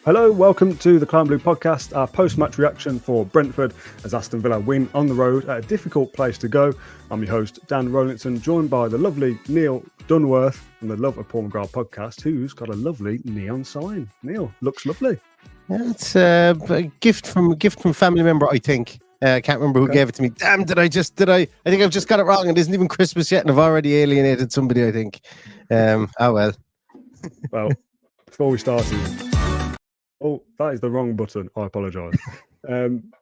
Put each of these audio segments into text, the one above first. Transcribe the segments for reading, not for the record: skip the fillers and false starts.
Hello, welcome to the Clan Blue podcast, our post-match reaction for Brentford as Aston Villa win on the road at a difficult place to go. I'm your host, Dan Rowlinson, joined by the lovely Neil Dunworth from the Love of Paul McGrath podcast, who's got a lovely neon sign. Neil, looks lovely. Yeah, it's a gift from a family member, I think. I can't remember who gave it to me. Damn, I think I've just got it wrong. It isn't even Christmas yet and I've already alienated somebody, I think. Oh well. Well, before we started... Oh, that is the wrong button. I apologise.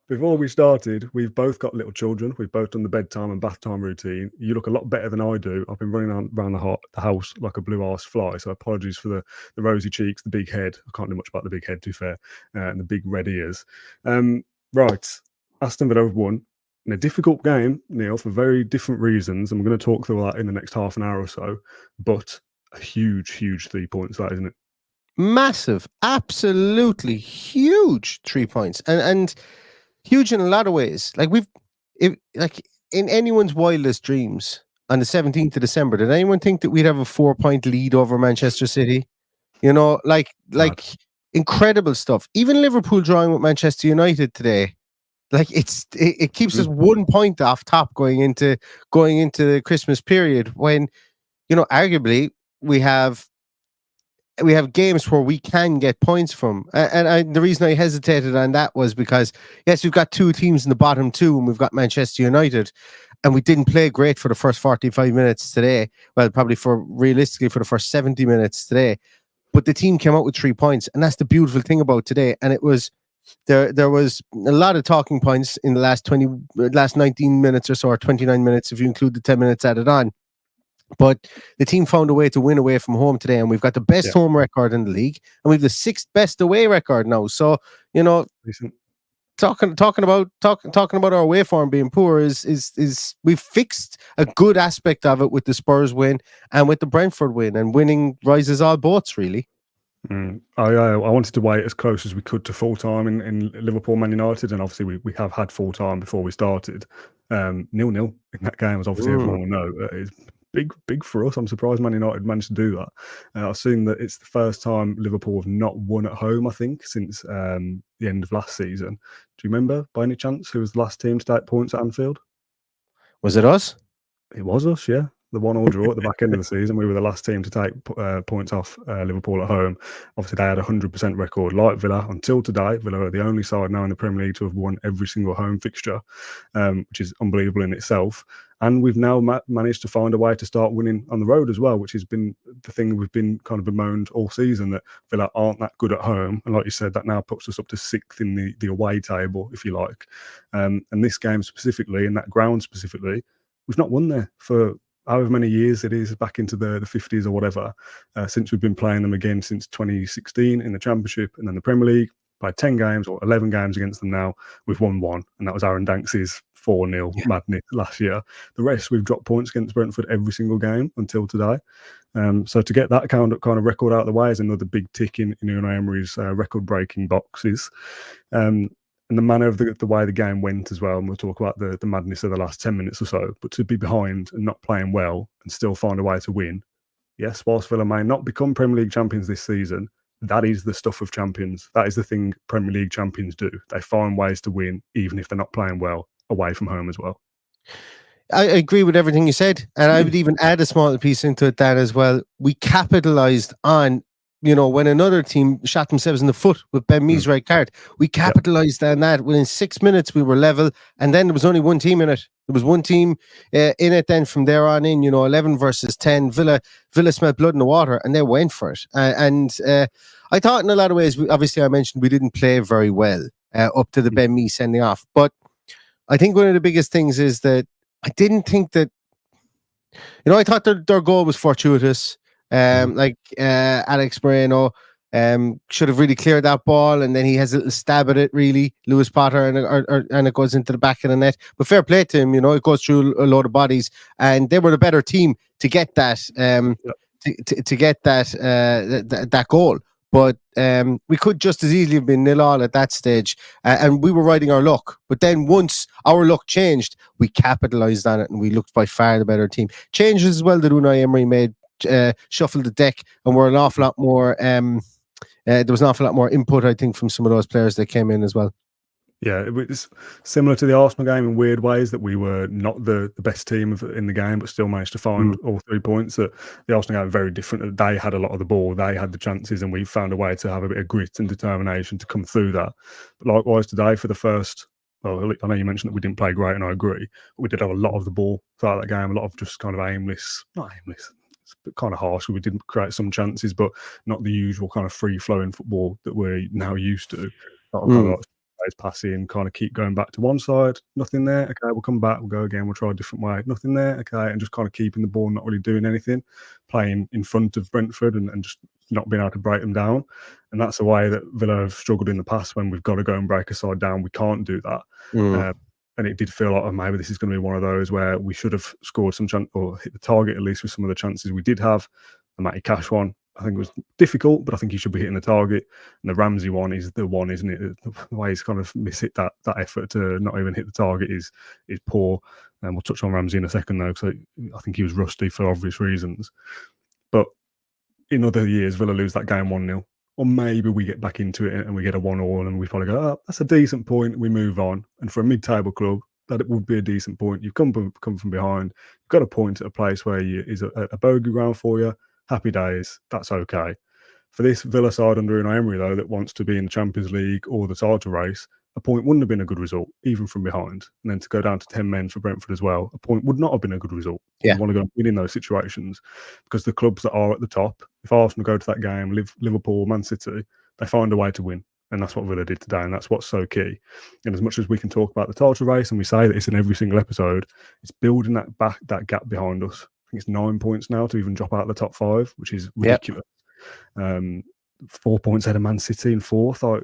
Before we started, we've both got little children. We've both done the bedtime and bath time routine. You look a lot better than I do. I've been running around the house like a blue-arsed fly, so apologies for the rosy cheeks, the big head. I can't do much about the big head, to be fair, and the big red ears. Right, Aston Villa have won in a difficult game, Neil, for very different reasons, and we're going to talk through that in the next half an hour or so, but a huge, huge 3 points, that, isn't it? Massive, absolutely huge 3 points, and huge in a lot of ways. Like in anyone's wildest dreams on the 17th of December, did anyone think that we'd have a 4-point lead over Manchester City? You know, like incredible stuff. Even Liverpool drawing with Manchester United today, like it keeps us 1 point off top going into the Christmas period when, you know, arguably we have games where we can get points from. And the reason I hesitated on that was because, yes, we've got two teams in the bottom two and we've got Manchester United, and we didn't play great for the first 45 minutes today. Well, probably realistically for the first 70 minutes today. But the team came out with 3 points, and that's the beautiful thing about today. And it was, there was a lot of talking points in the last 19 minutes or so, or 29 minutes if you include the 10 minutes added on. But the team found a way to win away from home today, and we've got the best home record in the league, and we've the 6th best away record now. So, you know, talking about our away form being poor is we've fixed a good aspect of it with the Spurs win and with the Brentford win, and winning rises all boats, really. I wanted to wait as close as we could to full time in Liverpool Man United, and obviously we have had full time before we started. 0-0 in that game, as obviously everyone will know. It's big for us. I'm surprised Man United managed to do that. I've seen that it's the first time Liverpool have not won at home, I think, since the end of last season. Do you remember, by any chance, who was the last team to take points at Anfield? Was it us? It was us, yeah. The 1-1 draw at the back end of the season. We were the last team to take points off Liverpool at home. Obviously, they had a 100% record like Villa until today. Villa are the only side now in the Premier League to have won every single home fixture, which is unbelievable in itself. And we've now managed to find a way to start winning on the road as well, which has been the thing we've been kind of bemoaned all season, that Villa aren't that good at home. And like you said, that now puts us up to 6th in the away table, if you like. And this game specifically, and that ground specifically, we've not won there for however many years it is, back into the 50s or whatever, since we've been playing them again since 2016 in the Championship, and then the Premier League. By 10 games or 11 games against them now, we've won 1, and that was Aaron Danks' 4-0 madness last year. The rest, we've dropped points against Brentford every single game until today. So to get that kind of record out of the way is another big tick in Unai Emery's record-breaking boxes. And the manner of the way the game went as well, and we'll talk about the madness of the last 10 minutes or so, but to be behind and not playing well and still find a way to win. Yes, whilst Villa may not become Premier League champions this season, that is the stuff of champions. That is the thing Premier League champions do. They find ways to win, even if they're not playing well, away from home as well. I agree with everything you said, and I would even add a small piece into it, that as well. We capitalised on, you know, when another team shot themselves in the foot with Ben Mee's red card, we capitalised on that. Within 6 minutes, we were level, and then there was only one team in it. There was one team in it then from there on in, you know, 11 versus 10. Villa smelled blood in the water, and they went for it. And I thought in a lot of ways, obviously I mentioned we didn't play very well up to the Ben Mee sending off. But I think one of the biggest things is that I didn't think that, you know, I thought their goal was fortuitous. Alex Moreno should have really cleared that ball, and then he has a little stab at it, really, Lewis Potter, and it goes into the back of the net. But fair play to him, you know, it goes through a load of bodies, and they were the better team to get that to get that goal. But we could just as easily have been 0-0 at that stage, and we were riding our luck. But then once our luck changed, we capitalised on it, and we looked by far the better team. Changes as well that Unai Emery made, shuffled the deck, and we're an awful lot more there was an awful lot more input, I think, from some of those players that came in as well. Yeah, it was similar to the Arsenal game in weird ways, that we were not the best team in the game, but still managed to find all 3 points. That the Arsenal game was very different. They had a lot of the ball, they had the chances, and we found a way to have a bit of grit and determination to come through that. But likewise today, for the first, well, I know you mentioned that we didn't play great, and I agree. But we did have a lot of the ball throughout that game, a lot of just kind of not aimless. It's kind of harsh. We didn't create some chances, but not the usual kind of free-flowing football that we're now used to. Not kind of like passing, kind of keep going back to one side, nothing there, okay, we'll come back, we'll go again, we'll try a different way, nothing there, okay, and just kind of keeping the ball, not really doing anything, playing in front of Brentford and just not being able to break them down. And that's the way that Villa have struggled in the past. When we've got to go and break a side down, we can't do that. And it did feel like, oh, maybe this is going to be one of those where we should have scored some chance or hit the target at least with some of the chances we did have. The Matty Cash one, I think it was difficult, but I think he should be hitting the target. And the Ramsey one is the one, isn't it? The way he's kind of hit that effort to not even hit the target is poor. And we'll touch on Ramsey in a second, though, because I think he was rusty for obvious reasons. But in other years, Villa lose that game 1-0. Or maybe we get back into it and we get a 1-1 and we probably go, oh, that's a decent point, we move on. And for a mid-table club, that it would be a decent point. You've come from behind. You've got a point at a place where is a bogey ground for you. Happy days. That's okay. For this Villa side under Unai Emery, though, that wants to be in the Champions League or the title race, a point wouldn't have been a good result, even from behind. And then to go down to 10 men for Brentford as well, a point would not have been a good result. Yeah. You want to go and win in those situations, because the clubs that are at the top, if Arsenal go to that game, Liverpool, Man City, they find a way to win. And that's what Villa did today, and that's what's so key. And as much as we can talk about the title race, and we say that it's in every single episode, it's building that gap behind us. I think it's 9 points now to even drop out of the top 5, which is ridiculous. 4 points ahead of Man City in 4th.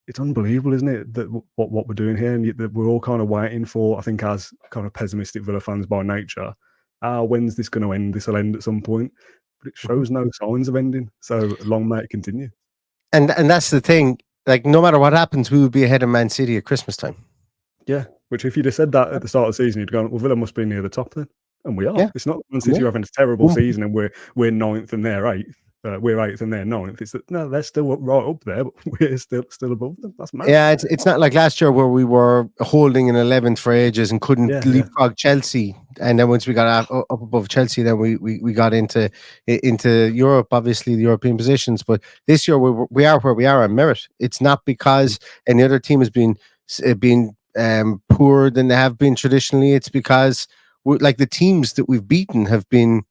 It's unbelievable, isn't it, that what we're doing here, and that we're all kind of waiting for, I think, as kind of pessimistic Villa fans by nature, when's this going to end? This will end at some point. But it shows no signs of ending, so long may it continue. And that's the thing, like, no matter what happens, we would be ahead of Man City at Christmas time. Yeah, which if you'd have said that at the start of the season, you'd go, well, Villa must be near the top then. And we are. Yeah. It's not Man City having a terrible season and we're 9th and they're 8th. We're 8th and they're 9th. It's that, no, they're still right up there, but we're still above them. That's mad. Yeah, it's not like last year where we were holding an 11th for ages and couldn't leapfrog Chelsea. And then once we got up above Chelsea, then we got into Europe, obviously the European positions. But this year we are where we are on merit. It's not because any other team has been poorer than they have been traditionally. It's because like the teams that we've beaten have been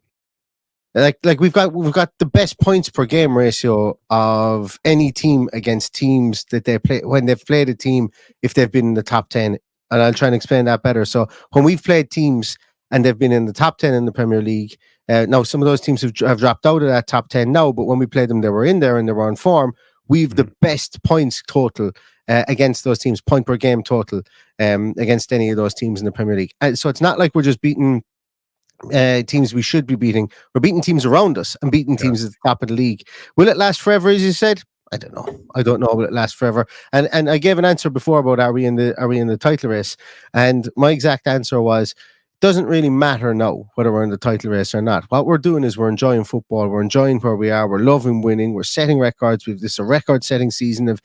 like we've got the best points per game ratio of any team against teams that they play when they've played a team, if they've been in the top 10. And I'll try and explain that better. So when we've played teams and they've been in the top 10 in the Premier League, now some of those teams have dropped out of that top 10 now, but when we played them, they were in there and they were on form. We've the best points total against those teams, point per game total against any of those teams in the Premier League. And so it's not like we're just beating teams we should be beating. We're beating teams around us and beating teams at the top of the league. Will it last forever, as you said? I don't know. Will it last forever? And I gave an answer before about are we in the title race? And my exact answer was, doesn't really matter now whether we're in the title race or not. What we're doing is we're enjoying football. We're enjoying where we are. We're loving winning. We're setting records. We've this a record-setting season of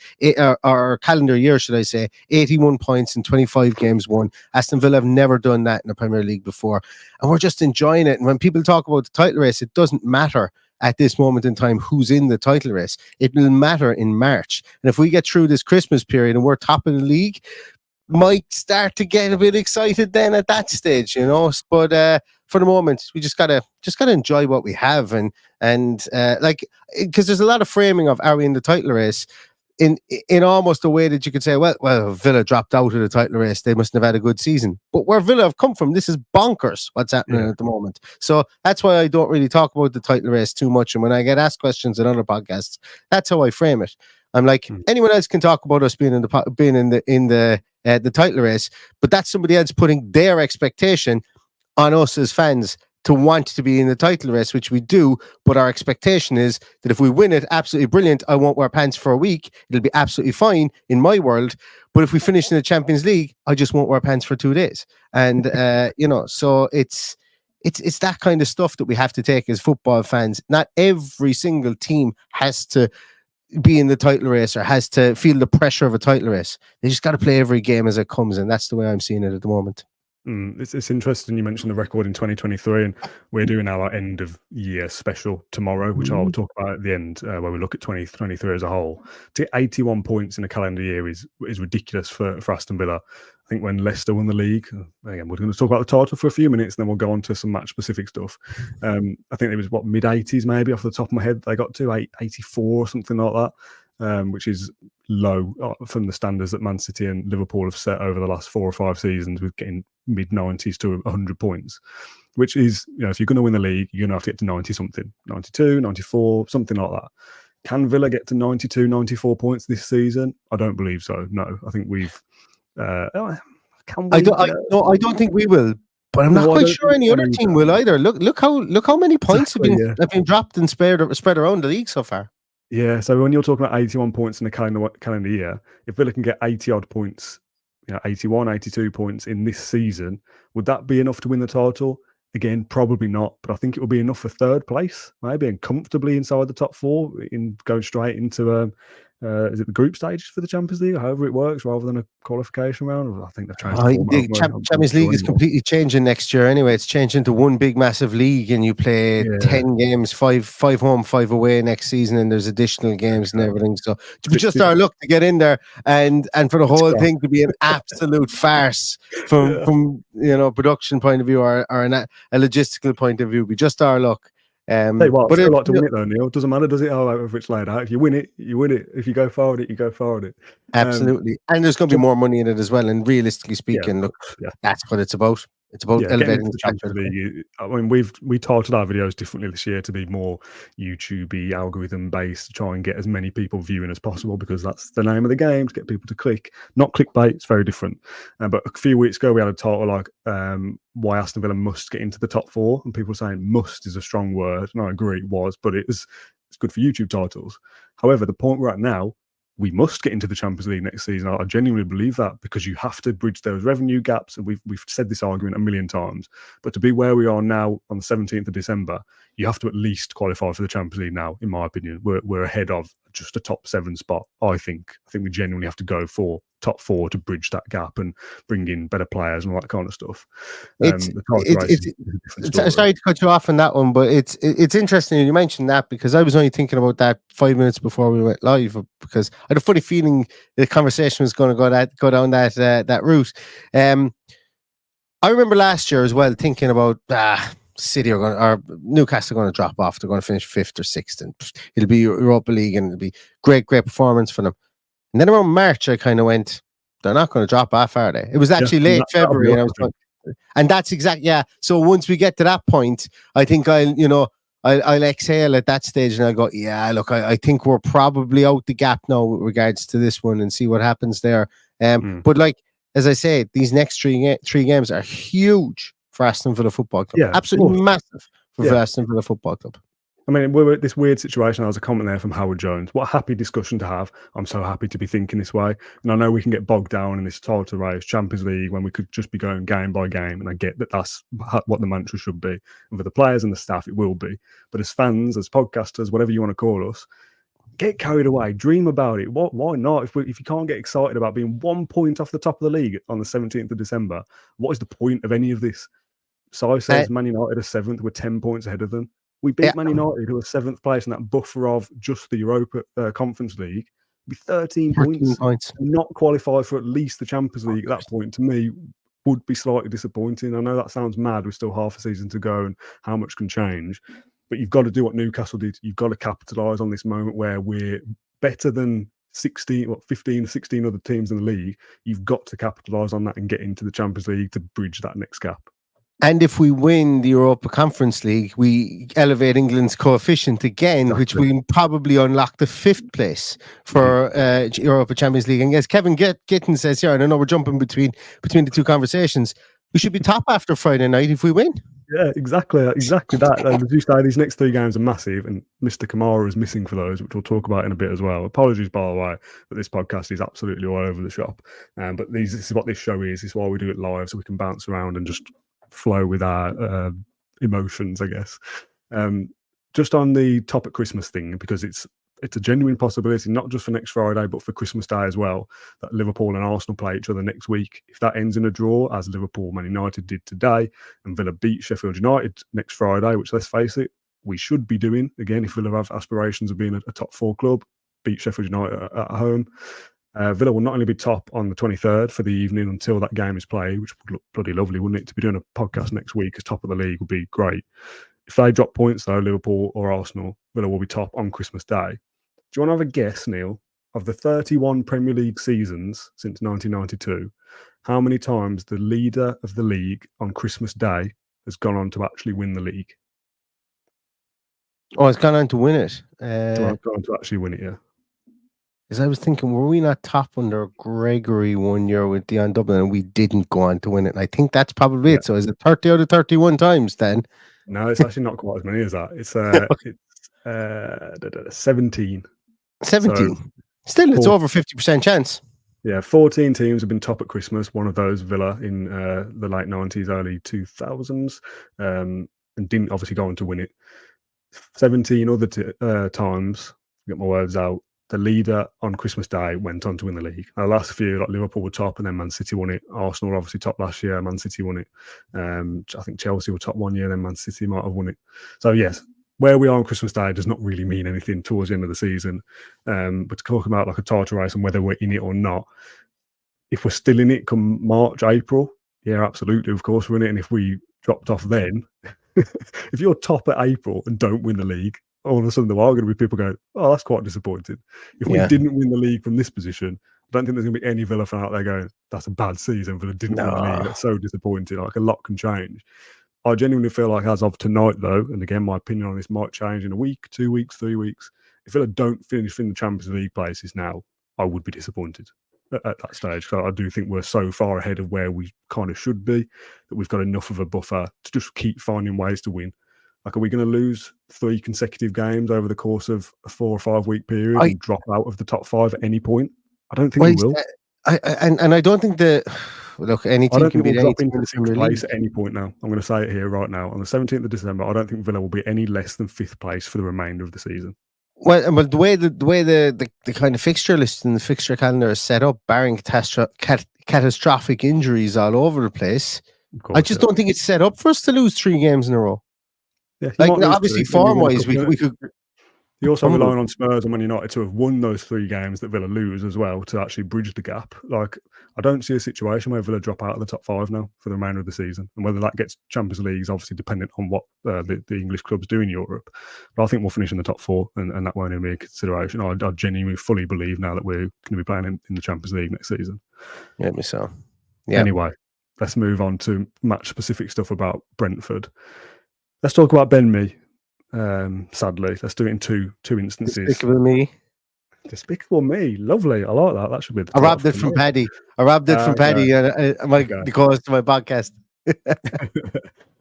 our calendar year, should I say, 81 points in 25 games won. Aston Villa have never done that in the Premier League before, and we're just enjoying it. And when people talk about the title race, it doesn't matter at this moment in time who's in the title race. It will matter in March. And if we get through this Christmas period and we're top of the league, might start to get a bit excited then at that stage, you know. But for the moment, we just gotta enjoy what we have, and like, because there's a lot of framing of are we in the title race in almost a way that you could say, well, Villa dropped out of the title race, they mustn't have had a good season. But where Villa have come from, this is bonkers what's happening at the moment. So that's why I don't really talk about the title race too much. And when I get asked questions in other podcasts, that's how I frame it. I'm like, anyone else can talk about us being in the title race, but that's somebody else putting their expectation on us as fans to want to be in the title race, which we do. But our expectation is that if we win it, absolutely brilliant. I won't wear pants for a week. It'll be absolutely fine in my world. But if we finish in the Champions League, I just won't wear pants for 2 days. And you know, so it's that kind of stuff that we have to take as football fans. Not every single team has to be in the title race or has to feel the pressure of a title race. They just got to play every game as it comes, and that's the way I'm seeing it at the moment. It's interesting you mentioned the record in 2023, and we're doing our end of year special tomorrow, which I'll talk about at the end, where we look at 2023 as a whole. To get 81 points in a calendar year is ridiculous for Aston Villa. I think when Leicester won the league, again, we're going to talk about the title for a few minutes, and then we'll go on to some match-specific stuff. I think it was, mid-80s maybe, off the top of my head, they got to 84 or something like that, which is low from the standards that Man City and Liverpool have set over the last 4 or 5 seasons, with getting mid-90s to 100 points, which is, if you're going to win the league, you're going to have to get to 90-something, 92, 94, something like that. Can Villa get to 92, 94 points this season? I don't believe so. No, I think we've... can we? I don't think we will, but I'm not quite sure any other team will either. Look how many points have been dropped and spread around the league so far. Yeah, so when you're talking about 81 points in a calendar year, if Villa can get 80 odd points, 81, 82 points in this season, would that be enough to win the title? Again, probably not, but I think it will be enough for third place, maybe, and comfortably inside the top 4, in going straight into is it the group stage for the Champions League, or however it works, rather than a qualification round? I think they've changed the format. The Champions League is completely changing next year anyway. It's changed into one big massive league, and you play 10 games, five home, 5 away next season, and there's additional games and everything. So it's just our luck to get in there, and for the whole thing to be an absolute farce from production point of view or a logistical point of view, be just our luck. But I like to win it though, Neil. It doesn't matter, does it? However it's laid out. If you win it, you win it. If you go forward it, you go forward it. Absolutely. And there's going to be more money in it as well. And realistically speaking, that's what it's about. It's about elevating the Champions League. I mean, we titled our videos differently this year to be more YouTube-y, algorithm-based, to try and get as many people viewing as possible, because that's the name of the game, to get people to click. Not clickbait, it's very different. But a few weeks ago, we had a title like why Aston Villa must get into the top 4, and people saying must is a strong word, and I agree it was, but it's good for YouTube titles. However, the point we're at now, we must get into the Champions League next season. I genuinely believe that, because you have to bridge those revenue gaps, and we've said this argument a million times. But to be where we are now on the 17th of December, you have to at least qualify for the Champions League now, in my opinion. We're ahead of just a top 7 spot, I think. I think we genuinely have to go for top 4 to bridge that gap and bring in better players and all that kind of stuff. Sorry to cut you off on that one, but it's interesting you mentioned that, because I was only thinking about that 5 minutes before we went live, because I had a funny feeling the conversation was going to go down that route. I remember last year as well thinking about City or Newcastle are going to drop off. They're going to finish 5th or 6th, and it'll be Europa League, and it'll be great performance for them. And then around March, I kind of went, they're not going to drop off, are they? It was actually late February, and I was going, and that's exactly So once we get to that point, I think I'll exhale at that stage, and I'll go, look, I think we're probably out the gap now with regards to this one, and see what happens there. But like as I say, these next three games are huge for Aston Villa Football Club. Yeah, absolutely massive for Aston Villa Football Club. I mean, we're at this weird situation. There was a comment there from Howard Jones. What a happy discussion to have. I'm so happy to be thinking this way. And I know we can get bogged down in this title race, Champions League, when we could just be going game by game. And I get that that's what the mantra should be. And for the players and the staff, it will be. But as fans, as podcasters, whatever you want to call us, get carried away. Dream about it. Why not? If you can't get excited about being 1 point off the top of the league on the 17th of December, what is the point of any of this? So I says Man United are 7th. We're 10 points ahead of them. We beat Man United, who are 7th place in that buffer of just the Europa Conference League, be 13 points. Not qualify for at least the Champions League at that point, to me, would be slightly disappointing. I know that sounds mad. We're still half a season to go, and how much can change. But you've got to do what Newcastle did. You've got to capitalise on this moment where we're better than 15, 16 other teams in the league. You've got to capitalise on that and get into the Champions League to bridge that next gap. And if we win the Europa Conference League, we elevate England's coefficient again, which will probably unlock the 5th place for Europa Champions League. And as Kevin Gitton says here, and I know we're jumping between the two conversations, we should be top after Friday night if we win. Yeah, exactly that. As you say, these next 3 games are massive, and Mr. Kamara is missing for those, which we'll talk about in a bit as well. Apologies, by the way, that this podcast is absolutely all over the shop. But this is what this show is. This is why we do it live, so we can bounce around and just flow with our emotions, I guess. Just on the topic Christmas thing, because it's it's a genuine possibility, not just for next Friday, but for Christmas Day as well, that Liverpool and Arsenal play each other next week. If that ends in a draw, as Liverpool, Man United did today, and Villa beat Sheffield United next Friday, which, let's face it, we should be doing, again, if Villa have aspirations of being a top 4 club, beat Sheffield United at home. Villa will not only be top on the 23rd for the evening until that game is played, which would look bloody lovely, wouldn't it? To be doing a podcast next week as top of the league would be great. If they drop points, though, Liverpool or Arsenal, Villa will be top on Christmas Day. Do you want to have a guess, Neil, of the 31 Premier League seasons since 1992, how many times the leader of the league on Christmas Day has gone on to actually win the league? Oh, it's gone on to win it. Gone on to actually win it, yeah. Because I was thinking, were we not top under Gregory one year with Dion Dublin and we didn't go on to win it? And I think that's probably it. So is it 30 out of 31 times then? No, it's actually not quite as many as that. It's 17. 17. So still, it's over 50% chance. Yeah, 14 teams have been top at Christmas. One of those, Villa, in the late 90s, early 2000s, and didn't obviously go on to win it. 17 other times, get my words out, the leader on Christmas Day went on to win the league. The last few, like Liverpool were top and then Man City won it. Arsenal were obviously top last year. Man City won it. I think Chelsea were top one year, then Man City might have won it. So, yes, where we are on Christmas Day does not really mean anything towards the end of the season. But to talk about like a title race and whether we're in it or not, if we're still in it come March, April, yeah, absolutely, of course we're in it. And if we dropped off then, if you're top at April and don't win the league, all of a sudden there are going to be people going, oh, that's quite disappointing. If we didn't win the league from this position, I don't think there's going to be any Villa fan out there going, that's a bad season. Villa didn't win the league. That's so disappointing. Like, a lot can change. I genuinely feel like as of tonight, though, and again, my opinion on this might change in a week, 2 weeks, 3 weeks. If Villa don't finish in the Champions League places now, I would be disappointed at that stage. So I do think we're so far ahead of where we kind of should be that we've got enough of a buffer to just keep finding ways to win. Like, are we going to lose 3 consecutive games over the course of a 4 or 5 week period and drop out of the top 5 at any point? I don't think we will. And I don't think any team can beat any team in the Premier League at any point now. I'm going to say it here right now. On the 17th of December, I don't think Villa will be any less than 5th place for the remainder of the season. Well, the way the kind of fixture list and the fixture calendar is set up, barring catastrophic injuries all over the place, I just don't think it's set up for us to lose 3 games in a row. Yeah, like, obviously, form-wise, we could. You're also relying on Spurs and Man United to have won those 3 games that Villa lose as well to actually bridge the gap. Like, I don't see a situation where Villa drop out of the top 5 now for the remainder of the season. And whether that gets Champions League is obviously dependent on what the English clubs do in Europe. But I think we'll finish in the top 4 and that won't even be a consideration. I genuinely fully believe now that we're going to be playing in the Champions League next season. Yeah, me so. Yeah. Anyway, let's move on to match-specific stuff about Brentford. Let's talk about Ben Mee. Sadly, let's do it in two instances. Despicable Me, lovely. I like that. That should be. I robbed it from Paddy. Because to my podcast.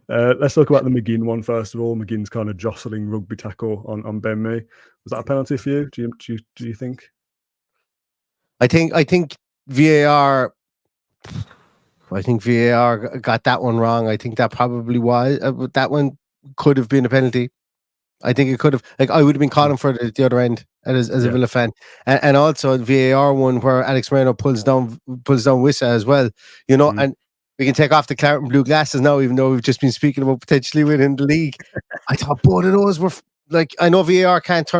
Let's talk about the McGinn one first of all. McGinn's kind of jostling rugby tackle on Ben Mee. Was that a penalty for you? Do you think? I think VAR. I think VAR got that one wrong. I think that probably was that one could have been a penalty. I think it could have. Like, I would have been calling for the other end as a Villa fan, and also VAR one where Alex Moreno pulls down Wissa as well. You know, and we can take off the claret and blue glasses now, even though we've just been speaking about potentially winning the league. I thought both of those were like, I know VAR can't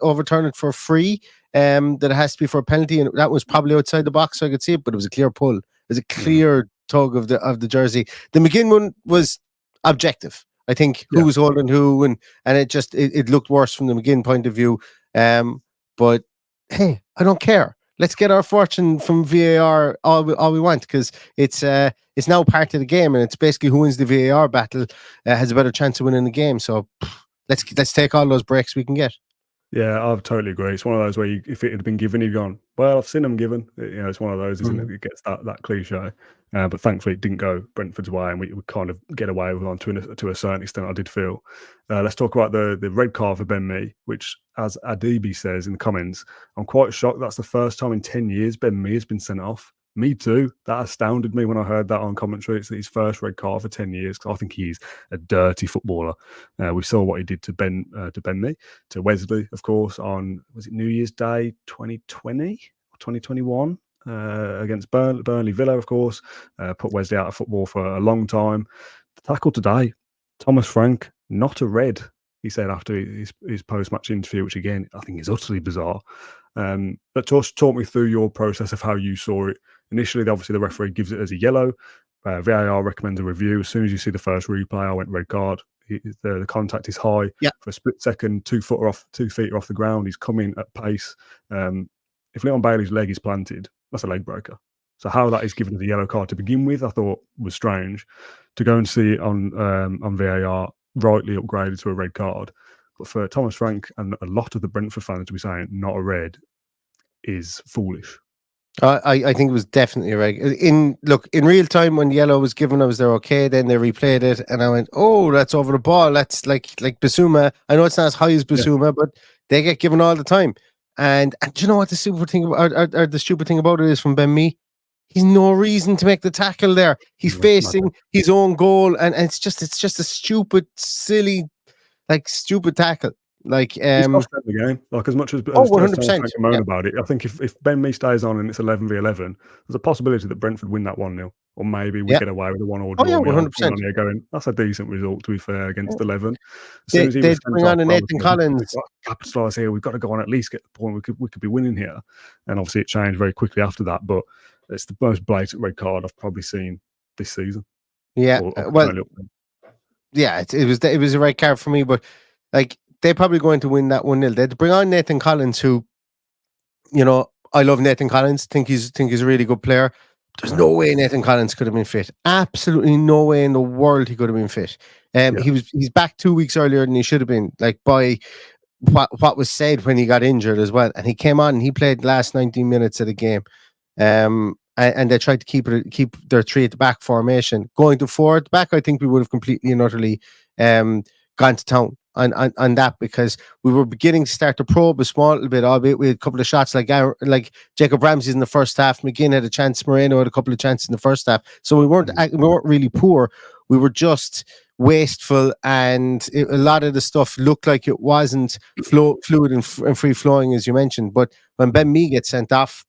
overturn it for free. That it has to be for a penalty, and that was probably outside the box, so I could see it, but it was a clear pull. It was a clear tug of the jersey. The McGinn one was objective. I think who was holding who, and it looked worse from the McGinn point of view. But hey, I don't care. Let's get our fortune from VAR all we want, because it's now part of the game, and it's basically who wins the VAR battle has a better chance of winning the game. So let's take all those breaks we can get. Yeah, I totally agree. It's one of those where if it had been given, you'd gone, well, I've seen them given. You know, it's one of those, isn't it? It gets that cliche. But thankfully, it didn't go Brentford's way, and we kind of get away with it to a certain extent, I did feel. Let's talk about the red card for Ben Mee, which, as Adibi says in the comments, I'm quite shocked that's the first time in 10 years Ben Mee has been sent off. Me too. That astounded me when I heard that on commentary. It's his first red card for 10 years because I think he's a dirty footballer. We saw what he did to Bentley, to Wesley, of course, on, was it New Year's Day 2020 or 2021 against Burnley Villa, of course. Put Wesley out of football for a long time. The tackle today, Thomas Frank, not a red, he said after his post-match interview, which again, I think is utterly bizarre. But talk me through your process of how you saw it. Initially, obviously, the referee gives it as a yellow. VAR recommends a review. As soon as you see the first replay, I went red card. The contact is high. Yeah. For a split second, 2 feet off the ground. He's coming at pace. If Leon Bailey's leg is planted, that's a leg breaker. So how that is given as a yellow card to begin with, I thought was strange. To go and see it on VAR, rightly upgraded to a red card. But for Thomas Frank and a lot of the Brentford fans to be saying not a red is foolish. I think it was definitely a red. In real time when yellow was given, I was there okay. Then they replayed it, and I went, "Oh, that's over the ball. That's like Basuma. I know it's not as high as Basuma, but they get given all the time." And do you know what the stupid thing about it is from Ben Mee? He's no reason to make the tackle there. He's facing his own goal, and it's just a stupid, silly, stupid tackle. He's lost the game. As much as 100%. Moan about it, I think if Ben Mee stays on and it's 11v11, there's a possibility that Brentford win that 1-0, or maybe we get away with a 1-1 draw. 100%. Going, that's a decent result, to be fair, against 11. As soon as he was bring on a Nathan Collins. Capitalise here. We've got to go on at least get the point. We could be winning here. And obviously, it changed very quickly after that. But it's the most blatant red card I've probably seen this season. Yeah, it was a red card for me, but they're probably going to win that 1-0. They'd bring on Nathan Collins, who, I love Nathan Collins. Think he's a really good player. There's no way Nathan Collins could have been fit. Absolutely no way in the world he could have been fit. He's back 2 weeks earlier than he should have been. By what was said when he got injured as well, and he came on and he played the last 19 minutes of the game. And they tried to keep their 3 at the back formation. Going to 4 at the back, I think we would have completely and utterly gone to town on that, because we were beginning to start to probe a small little bit, albeit with a couple of shots like Jacob Ramsey in the first half. McGinn had a chance. Moreno had a couple of chances in the first half. So we weren't really poor. We were just wasteful, and a lot of the stuff looked like it wasn't fluid and free flowing, as you mentioned. But when Ben Mee gets sent off,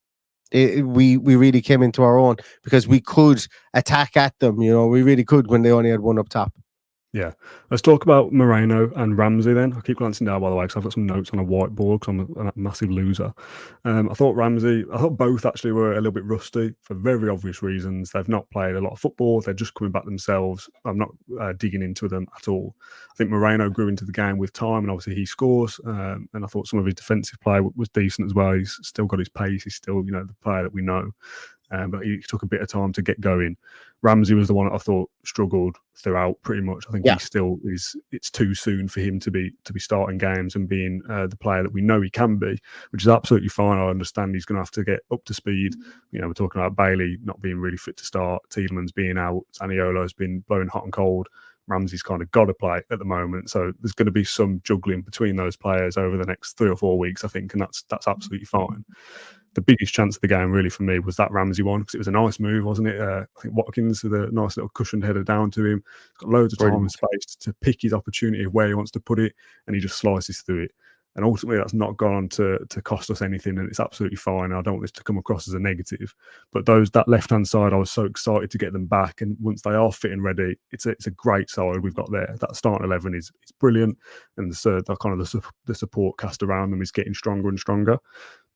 we really came into our own, because we could attack at them. We really could when they only had one up top. Yeah. Let's talk about Moreno and Ramsey then. I keep glancing down, by the way, because I've got some notes on a whiteboard because I'm a massive loser. I thought both actually were a little bit rusty for very obvious reasons. They've not played a lot of football. They're just coming back themselves. I'm not digging into them at all. I think Moreno grew into the game with time, and obviously he scores. And I thought some of his defensive play was decent as well. He's still got his pace. He's still, the player that we know. But he took a bit of time to get going. Ramsey was the one that I thought struggled throughout pretty much. I think he still is. It's too soon for him to be starting games and being the player that we know he can be, which is absolutely fine. I understand he's going to have to get up to speed. We're talking about Bailey not being really fit to start, Tielemans being out, Zaniolo's been blowing hot and cold. Ramsey's kind of got to play at the moment, so there's going to be some juggling between those players over the next 3 or 4 weeks, I think, and that's absolutely fine. The biggest chance of the game, really, for me, was that Ramsey one, because it was a nice move, wasn't it? I think Watkins with a nice little cushioned header down to him. He's got loads of time and space to pick his opportunity of where he wants to put it, and he just slices through it. And ultimately, that's not gone on to cost us anything, and it's absolutely fine. I don't want this to come across as a negative. But that left-hand side, I was so excited to get them back, and once they are fit and ready, it's a great side we've got there. That starting 11 is brilliant, and the support cast around them is getting stronger and stronger.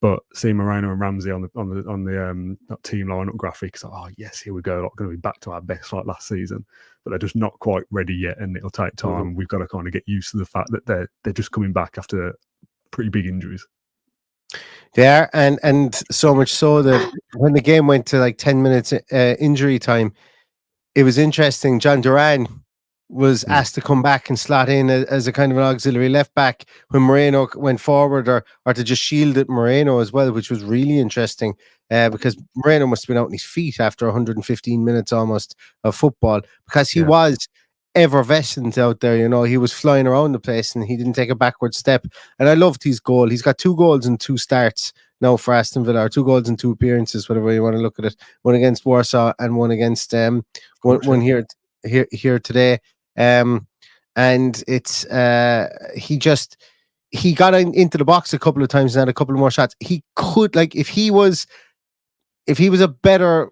But seeing Moreno and Ramsey on the that team lineup graphic, it's like, oh yes, here we go, like going to be back to our best like last season. But they're just not quite ready yet, and it'll take time. We've got to kind of get used to the fact that they're just coming back after pretty big injuries. They are, and so much so that when the game went to 10 minutes injury time, it was interesting. John Duran was asked to come back and slot in as a kind of an auxiliary left back when Moreno went forward, or to just shield at Moreno as well, which was really interesting because Moreno must have been out on his feet after 115 minutes almost of football, because he was effervescent out there. He was flying around the place and he didn't take a backward step. And I loved his goal. He's got 2 goals in 2 starts now for Aston Villa, or 2 goals in 2 appearances, whatever you want to look at it. One against Warsaw and one against one here today. And it's he got into the box a couple of times and had a couple of more shots. He could, like, if he was a better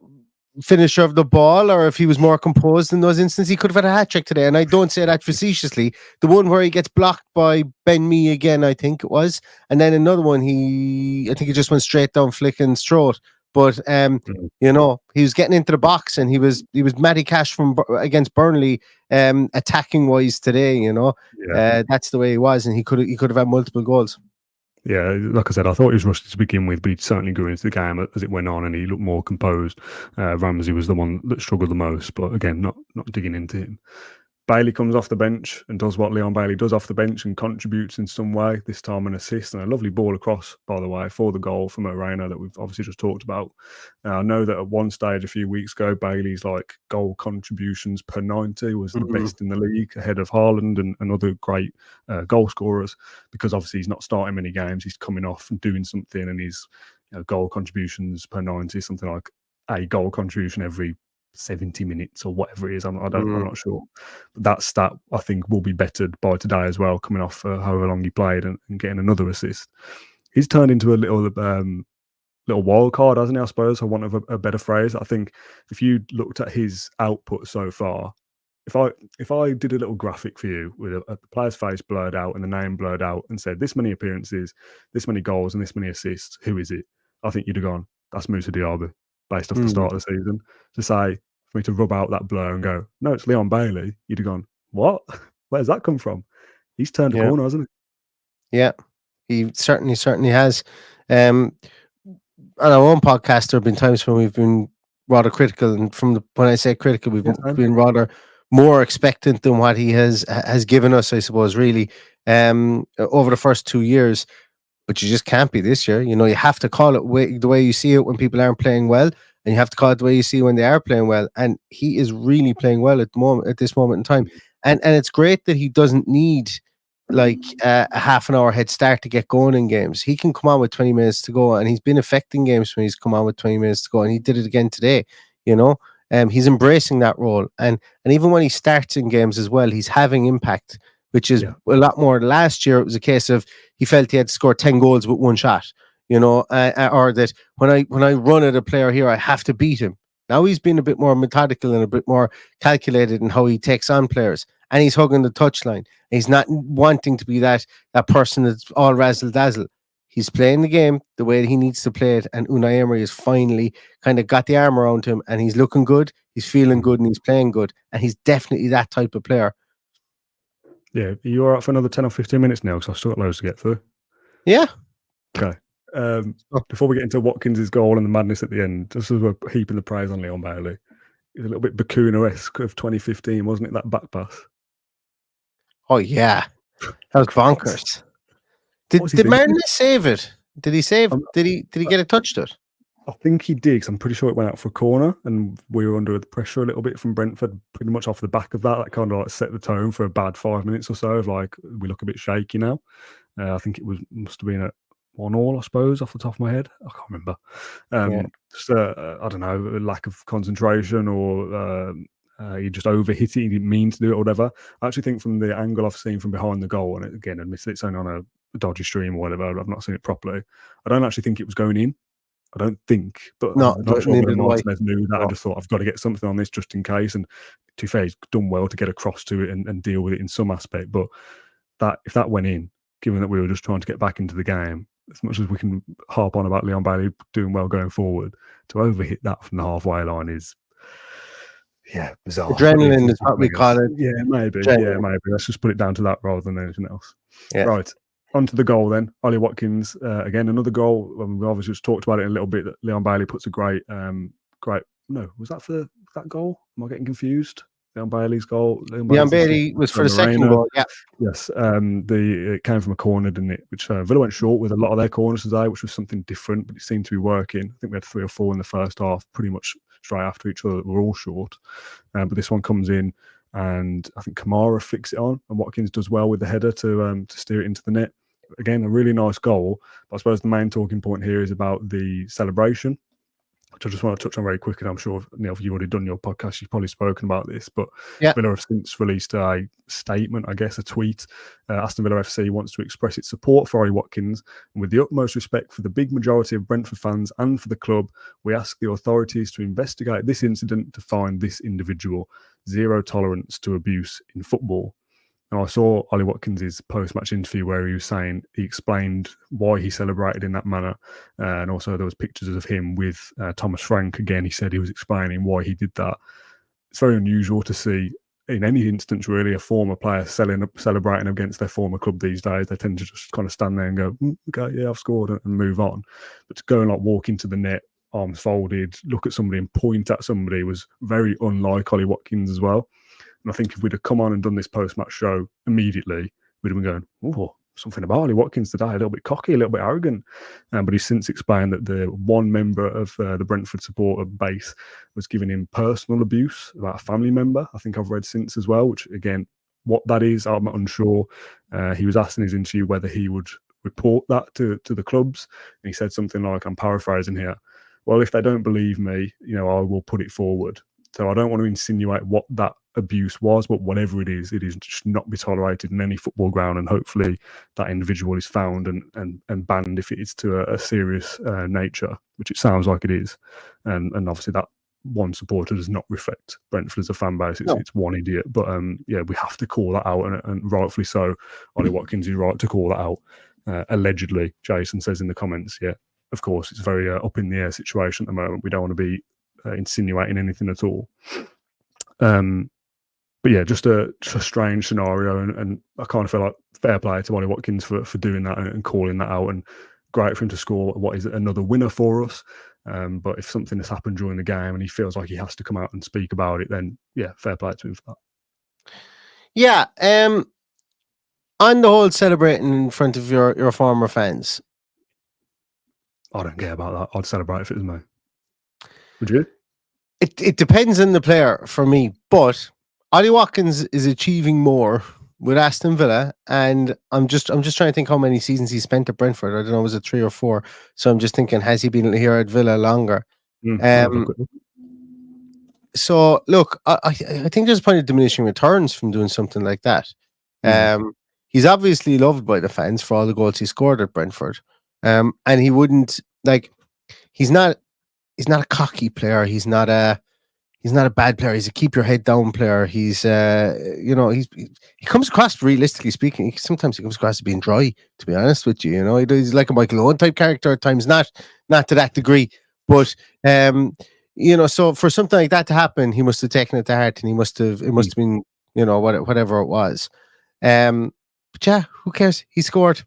finisher of the ball, or if he was more composed in those instances, he could have had a hat trick today. And I don't say that facetiously. The one where he gets blocked by Ben Mee again, I think it was, and then another one, I think he just went straight down Flicken's throat. But you know, he was getting into the box, and he was Matty Cash against Burnley, attacking wise today. You know, that's the way he was, and he could have had multiple goals. Yeah, like I said, I thought he was rusty to begin with, but he certainly grew into the game as it went on, and he looked more composed. Ramsey was the one that struggled the most, but again, not digging into him. Bailey comes off the bench and does what Leon Bailey does off the bench and contributes in some way, this time an assist and a lovely ball across, by the way, for the goal from Moreno that we've obviously just talked about. I know that at one stage a few weeks ago, Bailey's goal contributions per 90 was the best in the league, ahead of Haaland and other great goal scorers, because obviously he's not starting many games, he's coming off and doing something, and his goal contributions per 90, something like a goal contribution every 70 minutes or whatever it is. I'm not sure. But that stat, I think, will be bettered by today as well, coming off however long he played and getting another assist. He's turned into a little wild card, hasn't he, I suppose, for want of a better phrase. I think if you looked at his output so far, if I did a little graphic for you with a player's face blurred out and the name blurred out and said this many appearances, this many goals and this many assists, who is it? I think you'd have gone, that's Moussa Diaby, based off the start of the season. To say, for me to rub out that blur and go, no, it's Leon Bailey, you'd have gone, what? Where's that come from? He's turned a corner, hasn't he? Yeah, he certainly has. On our own podcast, there have been times when we've been rather critical, and when I say critical, we've been rather more expectant than what he has given us, I suppose, really, over the first 2 years. But you just can't be this year. You know, you have to call it the way you see it when people aren't playing well, and you have to call it the way you see when they are playing well. And he is really playing well at this moment in time. And it's great that he doesn't need like a half an hour head start to get going in games. He can come on with 20 minutes to go, and he's been affecting games when he's come on with 20 minutes to go, and he did it again today. You know, he's embracing that role, and even when he starts in games as well, he's having impact, which is a lot more. Last year, it was a case of he felt he had to score 10 goals with one shot, you know, or that when I run at a player here, I have to beat him. Now he's been a bit more methodical and a bit more calculated in how he takes on players, and he's hugging the touchline. He's not wanting to be that person that's all razzle dazzle. He's playing the game the way that he needs to play it, and Unai Emery has finally kind of got the arm around him, and he's looking good, he's feeling good, and he's playing good, and he's definitely that type of player. Yeah, are you all right for another 10 or 15 minutes now? Because I've still got loads to get through. Yeah. Okay. Before we get into Watkins' goal and the madness at the end, just as we're heaping the praise on Leon Bailey, it was a little bit Bacuna-esque of 2015, wasn't it, that back pass? Oh, yeah. That was bonkers. Did Martinez save it? Did he save? Did he get a touch to it? I think he did, because I'm pretty sure it went out for a corner, and we were under the pressure a little bit from Brentford, pretty much off the back of that. That kind of like set the tone for a bad 5 minutes or so of like, we look a bit shaky now. I think it must have been at 1-1, I suppose, off the top of my head. I can't remember. Just I don't know, a lack of concentration, or he just overhit it. He didn't mean to do it or whatever. I actually think from the angle I've seen from behind the goal, and again, admittedly it's only on a dodgy stream or whatever, I've not seen it properly. I don't actually think it was going in. I don't think, but I'm not sure whether Martinez knew that. I just thought, I've got to get something on this just in case. And to be fair, he's done well to get across to it and deal with it in some aspect. But if that went in, given that we were just trying to get back into the game, as much as we can harp on about Leon Bailey doing well going forward, to overhit that from the halfway line is, bizarre. Adrenaline is what we call it. Yeah, maybe. Adrenaline. Yeah, maybe. Let's just put it down to that rather than anything else. Yeah. Right. On to the goal then. Ollie Watkins, again, another goal. We obviously just talked about it a little bit, that Leon Bailey puts a great, no, was that for that goal? Am I getting confused? Leon Bailey's goal? Leon Bailey was for the second goal, yeah. Yes, it came from a corner, didn't it? Which Villa went short with a lot of their corners today, which was something different, but it seemed to be working. I think we had 3 or 4 in the first half, pretty much straight after each other. We're all short. But this one comes in, and I think Kamara flicks it on, and Watkins does well with the header to steer it into the net. again, a really nice goal. But I suppose the main talking point here is about the celebration, which I just want to touch on very quickly. I'm sure, Neil, if you've already done your podcast, you've probably spoken about this, but Yeah. Villa have since released a statement, I guess, a tweet. Aston Villa FC wants to express its support for Ollie Watkins, and with the utmost respect for the big majority of Brentford fans and for the club, we ask the authorities to investigate this incident to find this individual. Zero tolerance to abuse in football. And I saw Ollie Watkins' post-match interview where he explained why he celebrated in that manner. And also there was pictures of him with Thomas Frank. Again, he said he was explaining why he did that. It's very unusual to see, in any instance really, a former player celebrating against their former club these days. They tend to just kind of stand there and go, okay, yeah, I've scored, and move on. But to go and walk into the net, arms folded, look at somebody and point at somebody was very unlike Ollie Watkins as well. And I think if we'd have come on and done this post-match show immediately, we'd have been going, oh, something about Ollie Watkins today, a little bit cocky, a little bit arrogant. But he's since explained that the one member of the Brentford supporter base was giving him personal abuse about a family member. I think I've read since as well, which again, what that is, I'm unsure. He was asked in his interview whether he would report that to the clubs. And he said something like, I'm paraphrasing here, well, if they don't believe me, I will put it forward. So I don't want to insinuate what that abuse was, but whatever it is should not be tolerated in any football ground. And hopefully that individual is found and banned if it is to a serious nature, which it sounds like it is. And obviously that one supporter does not reflect Brentford as a fan base. It's one idiot. But we have to call that out, and rightfully so. Ollie Watkins is right to call that out. Allegedly, Jason says in the comments, of course, it's a very up in the air situation at the moment. We don't want to be insinuating anything at all. But yeah, just a strange scenario, and I kind of feel like fair play to Ollie Watkins for doing that and calling that out, and great for him to score what is another winner for us. But if something has happened during the game and he feels like he has to come out and speak about it, then fair play to him for that. Yeah, on the whole, celebrating in front of your former fans, I don't care about that. I'd celebrate if it was me. Would you? It depends on the player for me, but Ollie Watkins is achieving more with Aston Villa, and I'm just trying to think how many seasons he spent at Brentford. I don't know, was it 3 or 4? So I'm just thinking, has he been here at Villa longer? So look, I think there's a point of diminishing returns from doing something like that. He's obviously loved by the fans for all the goals he scored at Brentford, and he wouldn't he's not a cocky player. He's not a bad player. He's a keep your head down player. He's he comes across, realistically speaking, sometimes he comes across as being dry, to be honest with you. He's like a Michael Owen type character at times, not to that degree, but so for something like that to happen, he must have taken it to heart, and it must have been, whatever it was. But yeah, who cares? He scored.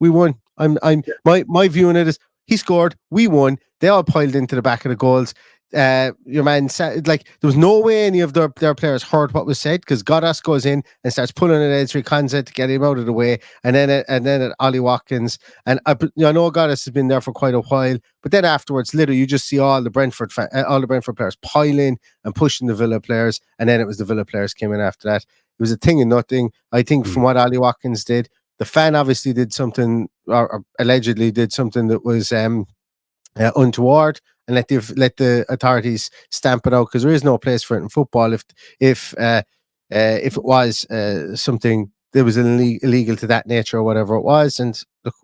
We won. My view on it is he scored. We won. They all piled into the back of the goals. Your man said, there was no way any of their players heard what was said, because Goddard goes in and starts pulling at Ezri Konsa to get him out of the way, and then at Ollie Watkins, and I know Goddard has been there for quite a while, but then afterwards, literally, you just see all the Brentford players piling and pushing the Villa players, and then it was the Villa players came in after that. It was a thing and nothing. I think from what Ollie Watkins did, the fan obviously did something, or allegedly did something that was untoward, and let the authorities stamp it out, because there is no place for it in football. If it was something that was illegal to that nature or whatever it was, and look,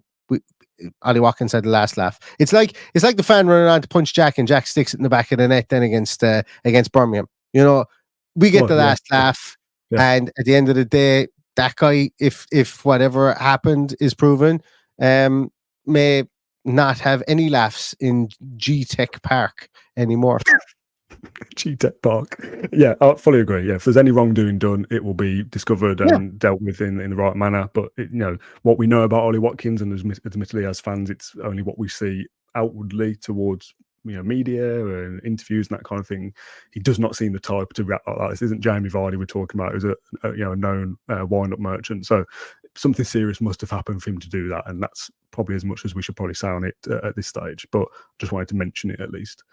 Ollie Watkins had the last laugh. It's like the fan running on to punch Jack, and Jack sticks it in the back of the net then against Birmingham. We get the last laugh, and at the end of the day, that guy, if whatever happened is proven, may not have any laughs in G-Tech Park anymore. G-Tech Park. Yeah, I fully agree. Yeah, if there's any wrongdoing done, it will be discovered and dealt with in the right manner. But what we know about Ollie Watkins, and admittedly as fans, it's only what we see outwardly towards media and interviews and that kind of thing. He does not seem the type to react like that. This isn't Jamie Vardy we're talking about, who's a known wind-up merchant. So something serious must have happened for him to do that, and that's probably as much as we should probably say on it at this stage. But just wanted to mention it at least.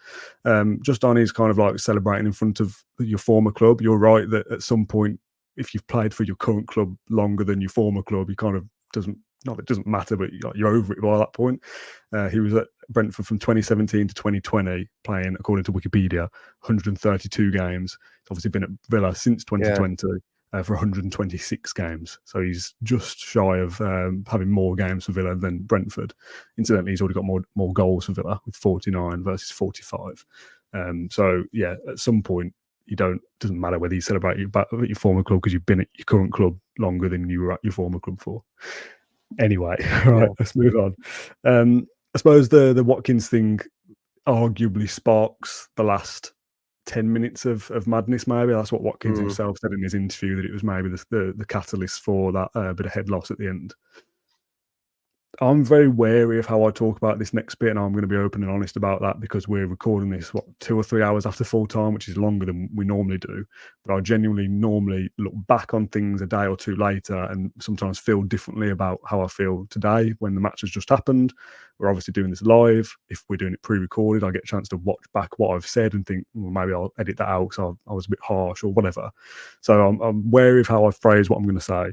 Just on his kind of celebrating in front of your former club, you're right that at some point, if you've played for your current club longer than your former club, you kind of doesn't not that it doesn't matter, but you're over it by that point. He was at Brentford from 2017 to 2020, playing, according to Wikipedia, 132 games. He's obviously been at Villa since 2020 for 126 games. So he's just shy of having more games for Villa than Brentford. Incidentally, he's already got more goals for Villa with 49 versus 45. So yeah, at some point, doesn't matter whether you celebrate your former club because you've been at your current club longer than you were at your former club for. Anyway, right, let's move on. I suppose the Watkins thing arguably sparks the last 10 minutes of madness, maybe. That's what Watkins himself said in his interview, that it was maybe the catalyst for that bit of head loss at the end. I'm very wary of how I talk about this next bit, and I'm going to be open and honest about that because we're recording this, 2 or 3 hours after full time, which is longer than we normally do. But I genuinely normally look back on things a day or two later and sometimes feel differently about how I feel today when the match has just happened. We're obviously doing this live. If we're doing it pre-recorded, I get a chance to watch back what I've said and think, well, maybe I'll edit that out because I was a bit harsh or whatever. So I'm wary of how I phrase what I'm going to say.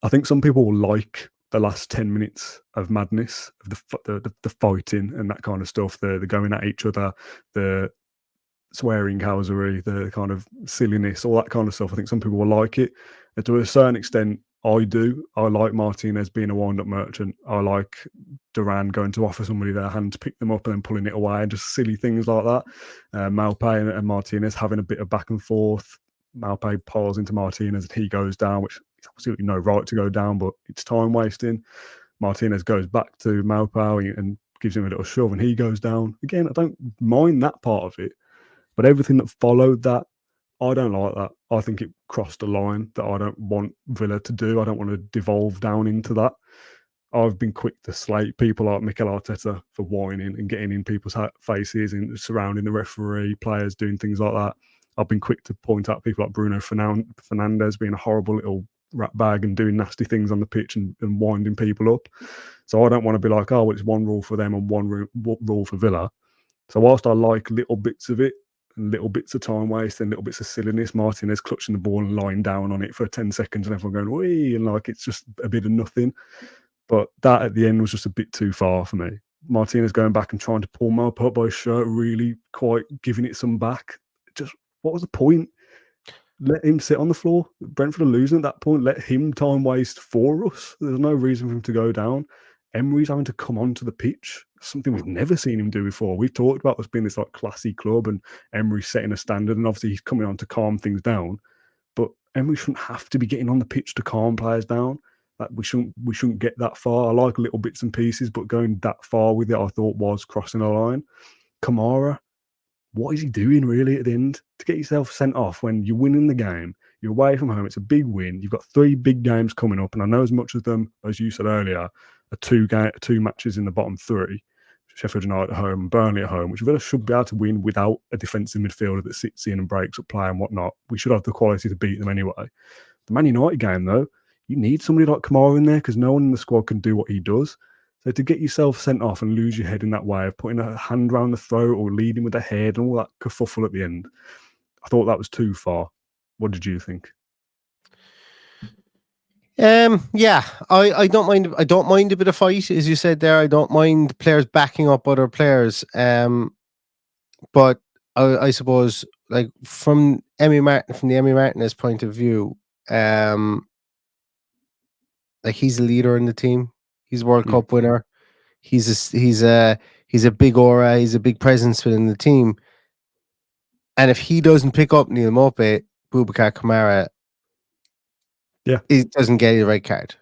I think some people will like the last 10 minutes of madness, of the fighting and that kind of stuff, the going at each other, the swearing housery, the kind of silliness, all that kind of stuff. I think some people will like it. And to a certain extent, I do. I like Martinez being a wind-up merchant. I like Duran going to offer somebody their hand to pick them up and then pulling it away, and just silly things like that. Maupay and Martinez having a bit of back and forth. Maupay piles into Martinez and he goes down, which he's absolutely no right to go down, but it's time wasting. Martinez goes back to Maupay and gives him a little shove and he goes down. Again, I don't mind that part of it, but everything that followed that, I don't like that. I think it crossed a line that I don't want Villa to do. I don't want to devolve down into that. I've been quick to slate people like Mikel Arteta for whining and getting in people's faces and surrounding the referee, players doing things like that. I've been quick to point out people like Bruno Fernandes being a horrible little rat bag and doing nasty things on the pitch and winding people up. So I don't want to be like, oh, well, it's one rule for them and one rule for Villa. So whilst I like little bits of it and little bits of time waste and little bits of silliness, Martinez clutching the ball and lying down on it for 10 seconds and everyone going, wee, and like it's just a bit of nothing. But that at the end was just a bit too far for me. Martinez going back and trying to pull Maupay up by his shirt, really quite giving it some back. Just, what was the point? Let him sit on the floor. Brentford are losing at that point. Let him time waste for us. There's no reason for him to go down. Emery's having to come onto the pitch, something we've never seen him do before. We've talked about us being this like classy club and Emery setting a standard, and obviously he's coming on to calm things down. But Emery shouldn't have to be getting on the pitch to calm players down. Like we shouldn't get that far. I like little bits and pieces, but going that far with it, I thought was crossing a line. Kamara, what is he doing really at the end? To get yourself sent off when you're winning the game, you're away from home, it's a big win. You've got 3 big games coming up, and I know as much of them, as you said earlier, are 2 matches in the bottom 3. Sheffield United at home and Burnley at home, which Villa should be able to win without a defensive midfielder that sits in and breaks up play and whatnot. We should have the quality to beat them anyway. The Man United game, though, you need somebody like Kamara in there because no one in the squad can do what he does. So to get yourself sent off and lose your head in that way of putting a hand around the throat or leading with the head and all that kerfuffle at the end, I thought that was too far. What did you think? Yeah, I don't mind. I don't mind a bit of fight, as you said there. I don't mind players backing up other players. But I suppose, like from the Emi Martinez point of view, like he's a leader in the team. He's a World Cup winner. He's a big aura. He's a big presence within the team. And if he doesn't pick up Neil Maupay, Boubacar Kamara, he doesn't get a red card.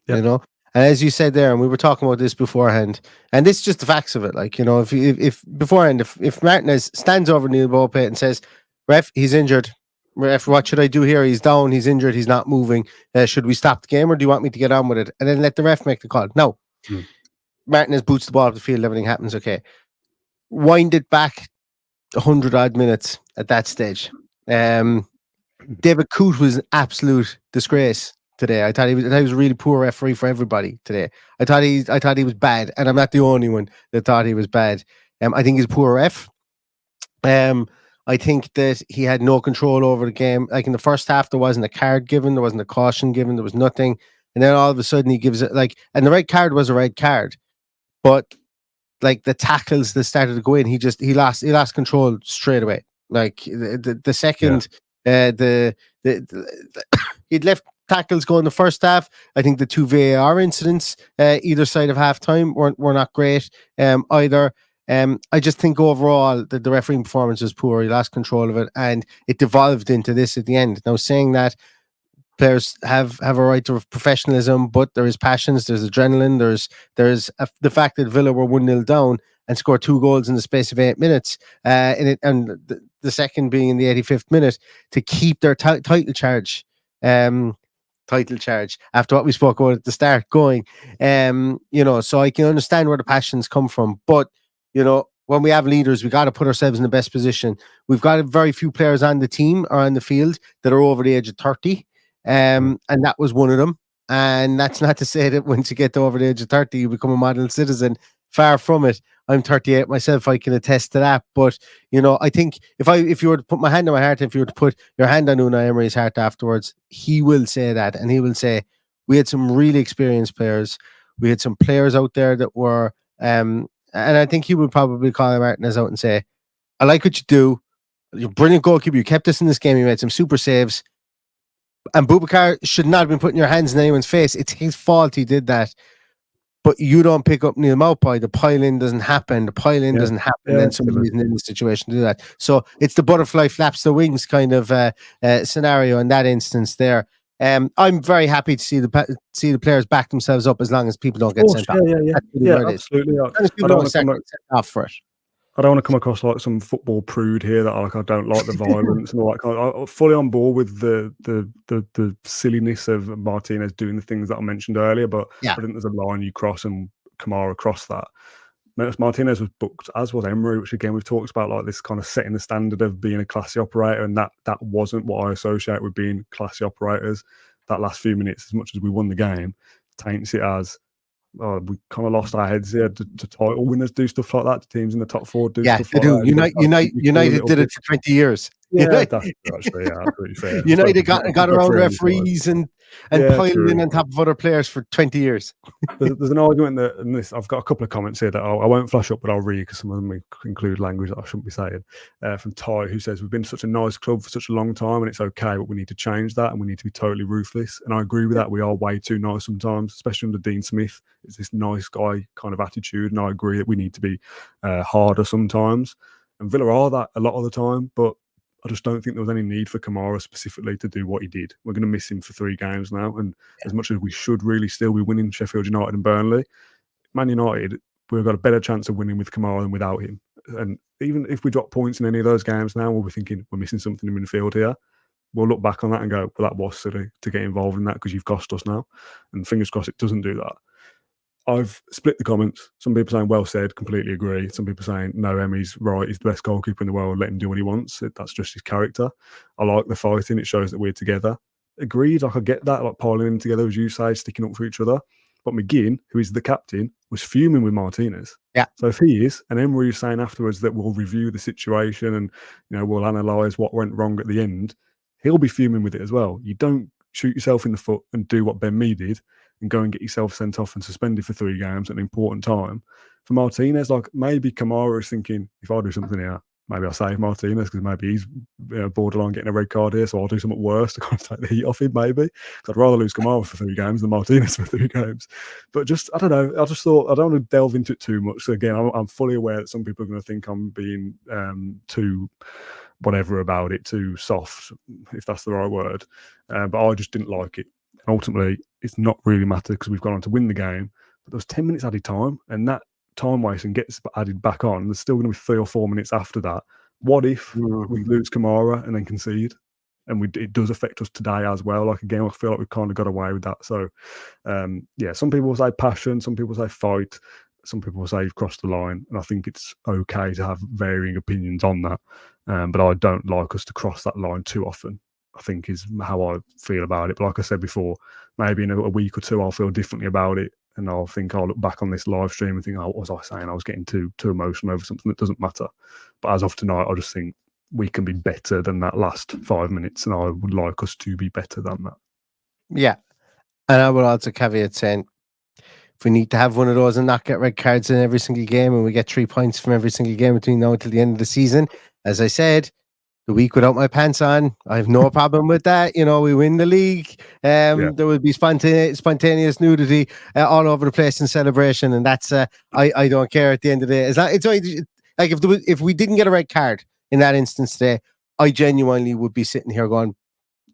You know. And as you said there, and we were talking about this beforehand, and this is just the facts of it. Like, you know, if beforehand, if Martinez stands over Neil Maupay and says, "Ref, he's injured. Ref, what should I do here? He's down. He's injured. He's not moving. Should we stop the game, or do you want me to get on with it?" And then let the ref make the call. No. Martinez boots the ball up the field. Everything happens okay. Wind it back 100 odd minutes at that stage. David Coote was an absolute disgrace today. I thought he was a really poor referee for everybody today. I thought he was bad, and I'm not the only one that thought he was bad. I think he's a poor ref. I think that he had no control over the game. Like in the first half, there wasn't a card given, there wasn't a caution given, there was nothing. and then all of a sudden he gives it like, and the red card was a red card, but like the tackles that started to go in, he lost control straight away. Like the second the he'd left tackles going the first half. I think the two VAR incidents either side of halftime were not great either. I just think overall the refereeing performance was poor. He lost control of it, and it devolved into this at the end. Now, saying that players have a right to professionalism, but there is passions, there's adrenaline, there's the fact that Villa were 1-0 down and scored 2 goals in the space of 8 minutes, and the second being in the 85th minute to keep their title charge. Title charge after what we spoke about at the start going, so I can understand where the passions come from, but when we have leaders, we got to put ourselves in the best position. We've got very few players on the team or on the field that are over the age of 30, and that was one of them. And that's not to say that once you get over the age of 30, you become a model citizen. Far from it. I'm 38 myself. I can attest to that. But I think if you were to put my hand on my heart, if you were to put your hand on Unai Emery's heart afterwards, he will say that, and he will say we had some really experienced players. We had some players out there that were, and I think he would probably call Martinez out and say, "I like what you do. You're a brilliant goalkeeper. You kept us in this game. You made some super saves." And Boubacar should not have been putting your hands in anyone's face. It's his fault he did that. But you don't pick up Neil Maupay. The pile-in doesn't happen. The pile-in doesn't happen. Then somebody isn't in the situation to do that. So it's the butterfly flaps the wings kind of scenario in that instance there. I'm very happy to see the players back themselves up as long as people don't get sent off. Yeah, absolutely. People don't get sent off for it. I don't want to come across like some football prude here that I don't like the violence and all that kind of. I'm fully on board with the silliness of Martinez doing the things that I mentioned earlier, but I think there's a line you cross, and Kamara crossed that. Martinez was booked, as was Emery, which again we've talked about, like this kind of setting the standard of being a classy operator, and that wasn't what I associate with being classy operators. That last few minutes, as much as we won the game, taints it as, we kind of lost our heads here. To title winners do stuff like that. To teams in the top 4 do stuff like that. United did it for 20 years. Yeah, that's actually absolutely fair. United got around referees and piled in on top of other players for 20 years. There's an argument that, and this, I've got a couple of comments here that I won't flash up, but I'll read because some of them include language that I shouldn't be saying. From Ty, who says, "We've been such a nice club for such a long time, and it's okay, but we need to change that, and we need to be totally ruthless." And I agree with that. We are way too nice sometimes, especially under Dean Smith. It's this nice guy kind of attitude, and I agree that we need to be harder sometimes. And Villa are that a lot of the time, but I just don't think there was any need for Kamara specifically to do what he did. We're going to miss him for 3 games now. And as much as we should really still be winning Sheffield United and Burnley, Man United, we've got a better chance of winning with Kamara than without him. And even if we drop points in any of those games now, we'll be thinking we're missing something in midfield here. We'll look back on that and go, well, that was silly to get involved in that because you've cost us now. And fingers crossed it doesn't do that. I've split the comments. Some people saying well said, completely agree. Some people saying no, Emmy's right. He's the best goalkeeper in the world. Let him do what he wants. That's just his character. I like the fighting. It shows that we're together. Agreed. I could get that, like piling in together, as you say, sticking up for each other. But McGinn, who is the captain, was fuming with Martinez. Yeah. So if he is, and Emery is saying afterwards that we'll review the situation and we'll analyse what went wrong at the end, he'll be fuming with it as well. You don't shoot yourself in the foot and do what Ben Mee did and go and get yourself sent off and suspended for 3 games at an important time. For Martinez, like maybe Kamara is thinking, if I do something here, maybe I'll save Martinez because maybe he's borderline getting a red card here, so I'll do something worse to kind of take the heat off him, maybe. Because I'd rather lose Kamara for 3 games than Martinez for 3 games. But just, I don't know, I just thought, I don't want to delve into it too much. So again, I'm fully aware that some people are going to think I'm being too whatever about it, too soft, if that's the right word. But I just didn't like it. Ultimately, it's not really mattered because we've gone on to win the game. But there was 10 minutes added time, and that time wasting gets added back on. There's still going to be 3 or 4 minutes after that. What if we lose Kamara and then concede? And it does affect us today as well. Like, again, I feel like we've kind of got away with that. So, some people will say passion, some people say fight, some people will say you've crossed the line. And I think it's okay to have varying opinions on that. But I don't like us to cross that line too often, I think is how I feel about it. But like I said before, maybe in a week or 2 I'll feel differently about it, and I'll look back on this live stream and think, oh, what was I saying? I was getting too emotional over something that doesn't matter. But as of tonight, I just think we can be better than that last 5 minutes, and I would like us to be better than that. Yeah. And I will also caveat saying, if we need to have one of those and not get red cards in every single game, and we get 3 points from every single game between now until the end of the season, as I said, the week without my pants on, I have no problem with that. You know, we win the league. There will be spontaneous nudity all over the place in celebration, and that's I don't care at the end of the day. It's only, like if we didn't get a red card in that instance today, I genuinely would be sitting here going,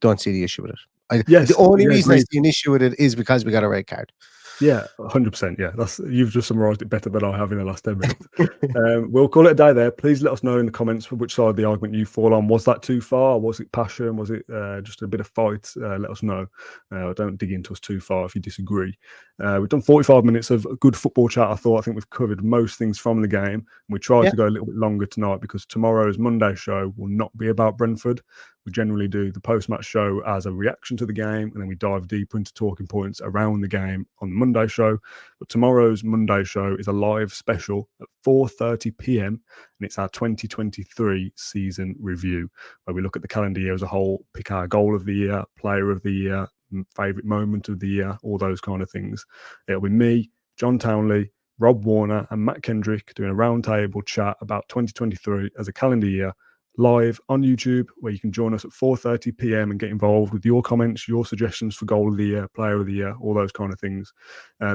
don't see the issue with it. The only reason I see an issue with it is because we got a red card. Yeah, 100%. Yeah, you've just summarised it better than I have in the last 10 minutes. We'll call it a day there. Please let us know in the comments for which side of the argument you fall on. Was that too far? Was it passion? Was it just a bit of fight? Let us know. Don't dig into us too far if you disagree. We've done 45 minutes of good football chat. I think we've covered most things from the game. We tried to go a little bit longer tonight because tomorrow's Monday show will not be about Brentford. We generally do the post-match show as a reaction to the game, and then we dive deeper into talking points around the game on the Monday show. But tomorrow's Monday show is a live special at 4:30 p.m, and it's our 2023 season review, where we look at the calendar year as a whole, pick our goal of the year, player of the year, favourite moment of the year, all those kind of things. It'll be me, John Townley, Rob Warner, and Matt Kendrick doing a roundtable chat about 2023 as a calendar year, live on YouTube, where you can join us at 4:30 p.m. and get involved with your comments, your suggestions for goal of the year, player of the year, all those kind of things.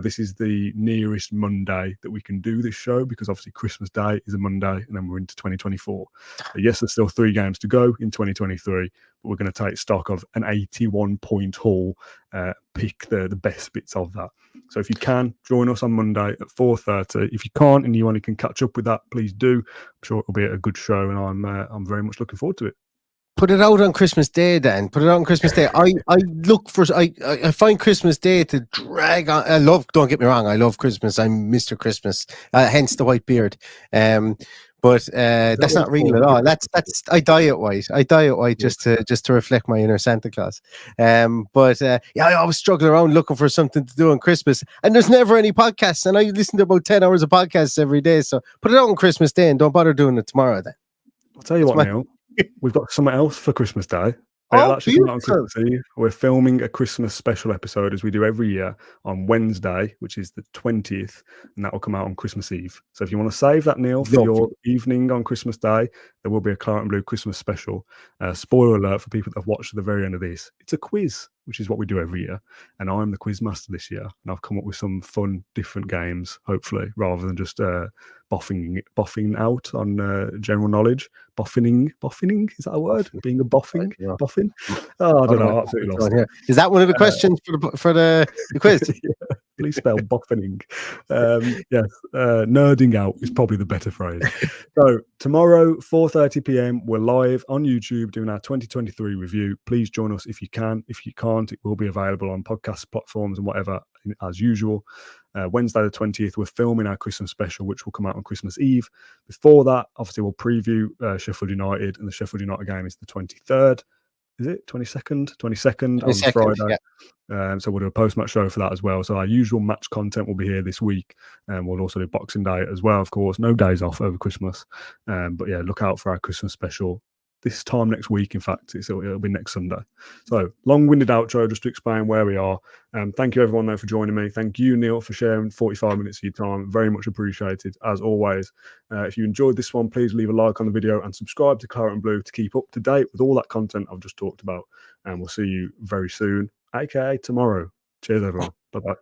This is the nearest Monday that we can do this show, because obviously Christmas Day is a Monday and then we're into 2024. But yes, there's still 3 games to go in 2023, but we're going to take stock of an 81-point haul, pick the best bits of that. So if you can, join us on Monday at 4:30. If you can't and you only can catch up with that, please do. I'm sure it'll be a good show, and I'm very much looking forward to it. Put it out on Christmas Day, then. Put it out on Christmas Day. I find Christmas Day to drag on. Don't get me wrong, I love Christmas. I'm Mr. Christmas, hence the white beard. But that's not real at all. That's I diet white. just to reflect my inner Santa Claus. I always struggle around looking for something to do on Christmas, and there's never any podcasts. And I listen to about 10 hours of podcasts every day. So put it out on Christmas Day, and don't bother doing it tomorrow. Then I'll tell you what, Neil. We've got something else for Christmas Day. Oh, actually come out on Christmas Eve. We're filming a Christmas special episode, as we do every year, on Wednesday, which is the 20th, and that will come out on Christmas Eve. So if you want to save that, Neil, for your evening on Christmas Day, there will be a Claret and Blue Christmas special. Spoiler alert for people that have watched to the very end of this. It's a quiz, which is what we do every year. And I'm the quiz master this year. And I've come up with some fun, different games, hopefully, rather than just boffing out on general knowledge. Boffining, is that a word? Being a boffing? Yeah. Boffin? Oh, I don't know. Absolutely lost. Is that one of the questions for the quiz? Yeah, please spell boffining. Yes, nerding out is probably the better phrase. So tomorrow, 4:30 p.m, we're live on YouTube doing our 2023 review. Please join us if you can. If you can't, it will be available on podcast platforms and whatever, as usual. Wednesday the 20th, we're filming our Christmas special, which will come out on Christmas Eve. Before that, obviously, we'll preview Sheffield United, and the Sheffield United game is the 23rd. Is it 22nd? 22nd on Friday. Yeah. So we'll do a post-match show for that as well. So our usual match content will be here this week, and we'll also do Boxing Day as well, of course. No days off over Christmas. But yeah, look out for our Christmas special this time next week. In fact, it'll be next Sunday. So long-winded outro just to explain where we are. Thank you everyone though for joining me. Thank you, Neil, for sharing 45 minutes of your time. Very much appreciated as always. If you enjoyed this one, please leave a like on the video and subscribe to Claret and Blue to keep up to date with all that content I've just talked about. And we'll see you very soon, aka tomorrow. Cheers everyone. Bye-bye.